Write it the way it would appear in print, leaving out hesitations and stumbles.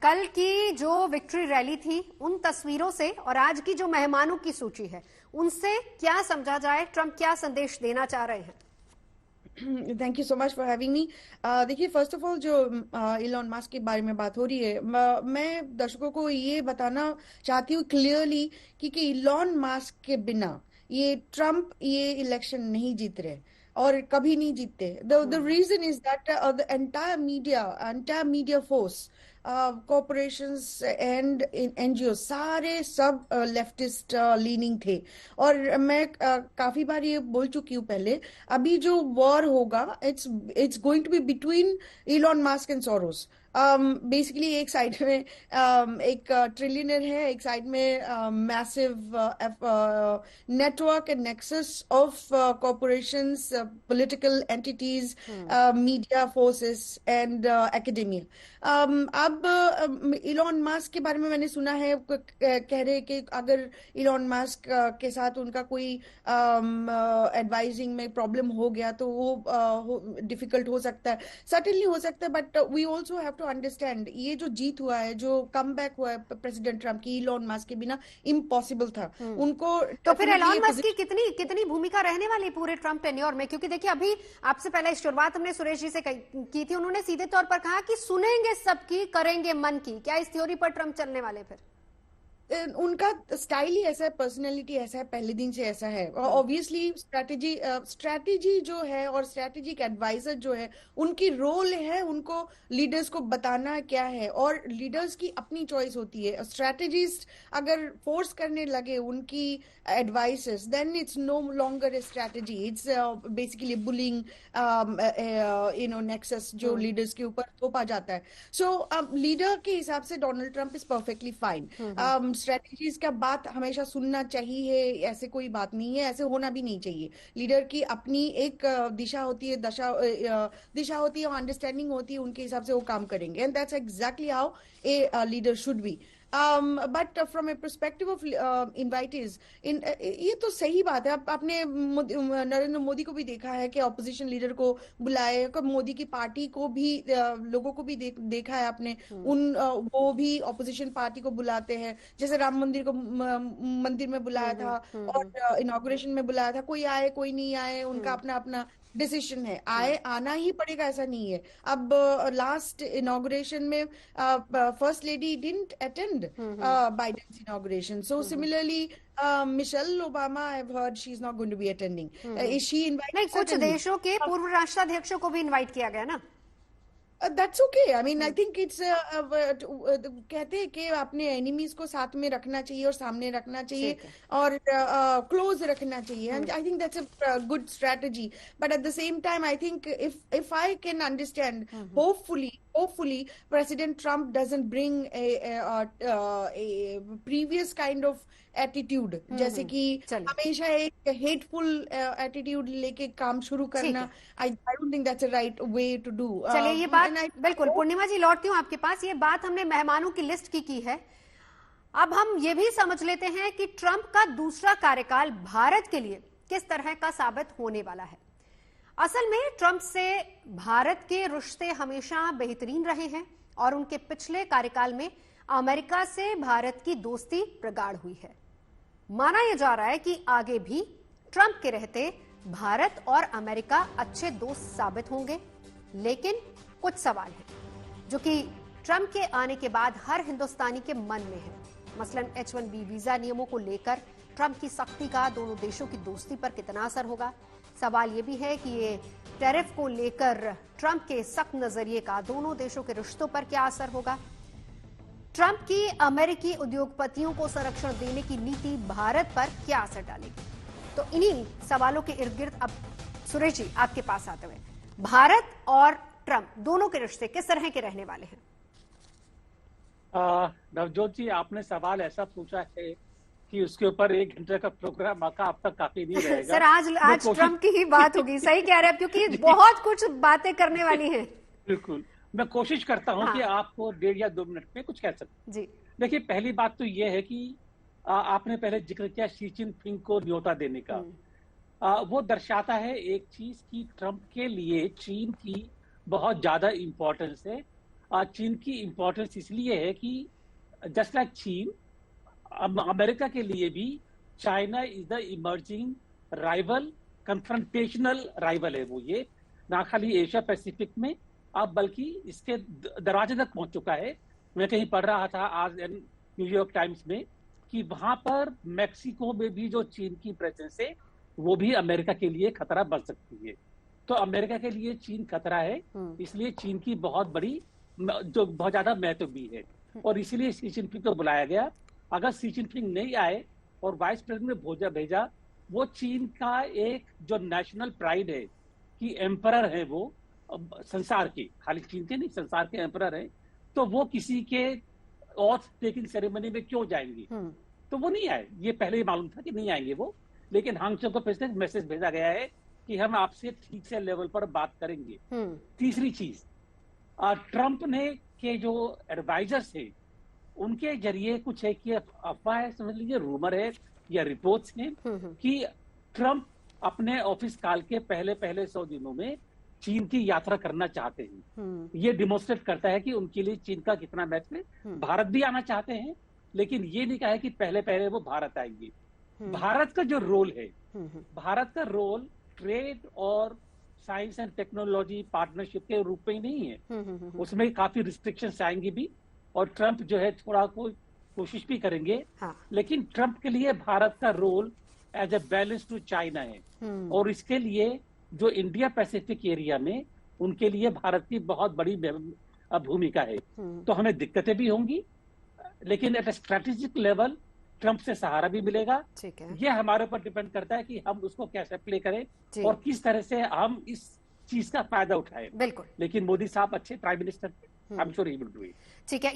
कल की जो विक्ट्री रैली थी उन तस्वीरों से और आज की जो मेहमानों की सूची है उनसे क्या समझा जाए, ट्रंप क्या संदेश देना चाह रहे हैं? Thank you so much for having me. देखिए, फर्स्ट ऑफ ऑल जो इलॉन मस्क के बारे में बात हो रही है, मैं दर्शकों को ये बताना चाहती हूँ क्लियरली कि इलॉन मस्क के बिना ये ट्रम्प ये इलेक्शन नहीं जीत रहे और कभी नहीं जीतते। The reason is that the entire media force, corporations and NGO सारे सब लेफ्टिस्ट लीनिंग थे। और मैं काफी बार ये बोल चुकी हूँ पहले, अभी जो वॉर होगा it's going to be between Elon Musk and Soros. Basically एक साइड में एक ट्रिलियनर है, एक साइड में massive network and nexus of corporations, political entities, media forces and academia. अब इलॉन मस्क के बारे में मैंने सुना है, कह रहे कि अगर इलॉन मस्क के साथ उनका कोई एडवाइजिंग में प्रॉब्लम हो गया तो वो डिफिकल्ट हो सकता है। सर्टेनली हो सकता है, but we also have to understand ये जो जीत हुआ है, जो कम बैक हुआ है प्रेसिडेंट ट्रम्प की इलॉन मस्क के बिना, इम्पॉसिबल था उनको। तो फिर एलॉन मस्क की कितनी कितनी भूमिका रहने वाली पूरे ट्रम्प टेन्योर में? क्योंकि देखिए, अभी आपसे पहले शुरुआत हमने सुरेश जी से की थी, उन्होंने सीधे तौर पर कहा कि सुनेंगे सबकी, करेंगे मन की। क्या इस थ्योरी पर ट्रम्प चलने वाले फिर? उनका स्टाइल ही ऐसा है, पर्सनैलिटी ऐसा है, पहले दिन से ऐसा है। ऑब्वियसली स्ट्रैटेजी जो है और स्ट्रैटेजिक एडवाइजर जो है, उनकी रोल है उनको लीडर्स को बताना क्या है, और लीडर्स की अपनी चॉइस होती है। स्ट्रैटेजिस्ट अगर फोर्स करने लगे उनकी advices, then it's no longer a strategy, it's basically bullying, nexus जो लीडर्स के ऊपर थोपा जाता है। सो लीडर के हिसाब से Donald Trump is perfectly fine. Strategies का बात हमेशा सुनना चाहिए, ऐसे कोई बात नहीं है, ऐसे होना भी नहीं चाहिए। लीडर की अपनी एक दिशा होती है, दिशा होती है और अंडरस्टैंडिंग होती है, उनके हिसाब से वो काम करेंगे, and that's exactly how a leader should be. But from A perspective of invitees, ये तो सही बात है। आपने नरेंद्र मोदी को भी देखा है कि ऑपोजिशन लीडर को बुलाए, मोदी की पार्टी को भी लोगों को भी देखा है आपने, वो भी ऑपोजिशन पार्टी को बुलाते हैं। जैसे राम मंदिर को मंदिर में बुलाया था और इनॉग्रेशन में बुलाया था, कोई आए कोई नहीं आए उनका अपना अपना डिसीजन है, आना ही पड़ेगा ऐसा नहीं है। अब लास्ट इनॉग्रेशन में first lady didn't attend Biden's inauguration, so similarly Michelle Obama, I have heard she is not going to be attending. Is she invited? नहीं, कुछ देशों के पूर्व राष्ट्राध्यक्षों को भी इनवाइट किया गया ना। That's okay. I mean, I think it's, कहते हैं कि अपने एनिमीज को साथ में रखना चाहिए और सामने रखना चाहिए और क्लोज रखना चाहिए, and I think that's a good strategy. But at the same time I think if I can understand, hopefully President Trump doesn't bring a previous kind of attitude, जैसे कि हमेशा एक हेटफुल एटीट्यूड लेके काम शुरू करना। I don't think that's a right way to do. चलिए, ये बात बिल्कुल, पूर्णिमा जी लौटती हूँ आपके पास। ये बात हमने मेहमानों की लिस्ट की है। अब हम ये भी समझ लेते हैं कि ट्रंप का दूसरा कार्यकाल भारत के लिए किस तरह का साबित होने वाला है। असल में ट्रंप से भारत के रिश्ते हमेशा बेहतरीन रहे हैं और उनके पिछले कार्यकाल में अमेरिका से भारत की दोस्ती प्रगाढ़ हुई है। माना यह जा रहा है कि आगे भी ट्रंप के रहते भारत और अमेरिका अच्छे दोस्त साबित होंगे। लेकिन कुछ सवाल हैं जो कि ट्रंप के आने के बाद हर हिंदुस्तानी के मन में है। मसलन H-1B वीजा नियमों को लेकर ट्रंप की सख्ती का दोनों देशों की दोस्ती पर कितना असर होगा। सवाल यह भी है कि ये टैरिफ को लेकर ट्रंप के सख्त नजरिए का दोनों देशों के रिश्तों पर क्या असर होगा। ट्रंप की अमेरिकी उद्योगपतियों को संरक्षण देने की नीति भारत पर क्या असर डालेगी। तो इन्हीं सवालों के इर्द गिर्द अब सुरेश जी आपके पास आते हुए, भारत और ट्रंप दोनों के रिश्ते किस तरह के रहने वाले हैं? नवजोत जी, आपने सवाल ऐसा पूछा है कि उसके ऊपर 1 घंटे का प्रोग्राम आपका अब तक काफी नहीं रहेगा। सर, आज ट्रंप की ही बात होगी। सही कह रहे हैं, क्योंकि बहुत कुछ बातें करने वाली हैं। बिल्कुल, मैं कोशिश करता हूं कि आपको 1.5 या 2 मिनट में कुछ कह सकूं। जी देखिए, पहली बात तो यह है कि आपने पहले जिक्र किया शी जिनपिंग को न्योता देने का। वो दर्शाता है एक चीज की ट्रंप के लिए चीन की बहुत ज्यादा इंपॉर्टेंस है। चीन की इंपॉर्टेंस इसलिए है कि जस्ट लाइक चीन, अब अमेरिका के लिए भी China is the emerging rival, confrontational rival है वो, ये ना खाली एशिया पैसिफिक में, अब बल्कि इसके दरवाजे तक पहुंच चुका है। मैं कहीं पढ़ रहा था आज न्यूयॉर्क टाइम्स में कि वहां पर मैक्सिको में भी जो चीन की प्रेजेंस है वो भी अमेरिका के लिए खतरा बन सकती है। तो अमेरिका के लिए चीन खतरा है, इसलिए चीन की बहुत बड़ी, जो बहुत ज्यादा महत्व भी है, और इसीलिए शी जिनपिंग को बुलाया गया। अगर शी जिनपिंग नहीं आए और वाइस प्रेसिडेंट ने भेजा, वो चीन का एक जो नेशनल प्राइड है कि एम्परर है वो संसार के, खाली चीन के नहीं, संसार के एम्परर है, तो वो किसी के ऑथ टेकिंग सेरेमनी में क्यों जाएंगे? तो वो नहीं आए, ये पहले ही मालूम था कि नहीं आएंगे वो, लेकिन हांगचो को फिर मैसेज भेजा गया है कि हम आपसे ठीक से लेवल पर बात करेंगे। तीसरी चीज, ट्रंप ने के जो एडवाइजर्स है उनके जरिए कुछ है कि अफवाह है, समझ लीजिए रूमर है या रिपोर्ट्स हैं कि ट्रंप अपने ऑफिस काल के पहले 100 दिनों में चीन की यात्रा करना चाहते हैं। ये डिमोन्स्ट्रेट करता है कि उनके लिए चीन का कितना महत्व है। भारत भी आना चाहते हैं, लेकिन ये नहीं कहा है कि पहले वो भारत आएंगे। भारत का जो रोल है, भारत का रोल ट्रेड और साइंस एंड टेक्नोलॉजी पार्टनरशिप के रूप में ही नहीं है, उसमें काफी रिस्ट्रिक्शंस आएंगी भी, और ट्रंप जो है थोड़ा कोशिश भी करेंगे। लेकिन ट्रंप के लिए भारत का role as a balance to China है, और इसके लिए जो इंडिया पैसिफिक एरिया में उनके लिए भारत की बहुत बड़ी भूमिका है। तो हमें दिक्कतें भी होंगी, लेकिन at a strategic level Trump से सहारा भी मिलेगा। ठीक है, ये हमारे ऊपर डिपेंड करता है कि हम उसको कैसे प्ले करें और किस तरह से हम इस चीज का फायदा उठाएं। बिल्कुल, लेकिन मोदी साहब अच्छे prime minister, I am sure he will do it. ठीक है।